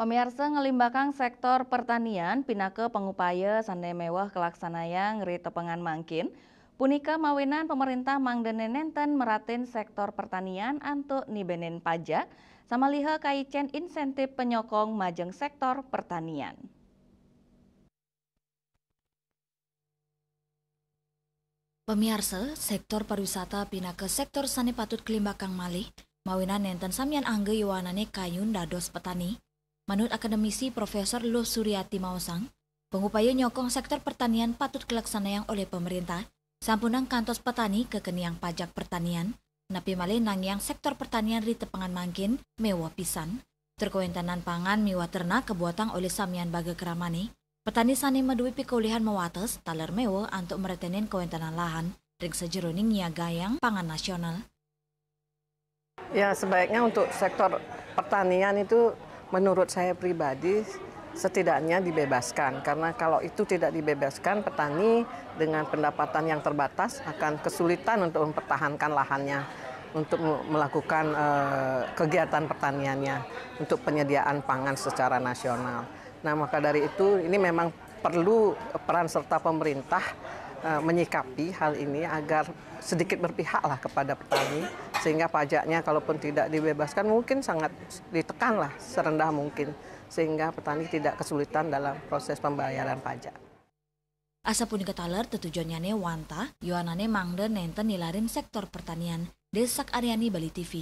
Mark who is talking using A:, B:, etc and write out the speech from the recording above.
A: Pemirsa ngelimbakang sektor pertanian pinake pengupaya sande mewah kelaksanaya ngeri tepengan mangkin. Punika mawinan pemerintah mangdenen nenten meratin sektor pertanian antuk nibenen pajak sama liha kaicen insentif penyokong majeng sektor pertanian.
B: Pemirsa, sektor pariwisata pindah ke sektor sane patut kelimbakang malih, mawinan nenten samian angge yuwanane kayun dados petani. Menurut akademisi Profesor Luh Suryati Mausang, pengupaya nyokong sektor pertanian patut kelaksanaan oleh pemerintah, sampunang kantos petani ke keniang pajak pertanian, napi malih nangyang sektor pertanian ri tepengan mangkin mewah pisan, terkawentanan pangan miwah ternak kebuatan oleh samian baga keramani. Petani sani medui pikulihan mewates taler mewo untuk meretenin kewentanan lahan ring sejeroning niagayang pangan nasional.
C: Ya, sebaiknya untuk sektor pertanian itu menurut saya pribadi setidaknya dibebaskan, karena kalau itu tidak dibebaskan, petani dengan pendapatan yang terbatas akan kesulitan untuk mempertahankan lahannya untuk melakukan kegiatan pertaniannya untuk penyediaan pangan secara nasional. Nah, maka dari itu ini memang perlu peran serta pemerintah menyikapi hal ini agar sedikit berpihaklah kepada petani, sehingga pajaknya kalaupun tidak dibebaskan mungkin sangat ditekanlah serendah mungkin, sehingga petani tidak kesulitan dalam proses pembayaran pajak.
B: Asa punika taler tetujuannya wanta, yoanane mangde nenten nilarin sektor pertanian. Desak Aryani, Bali TV.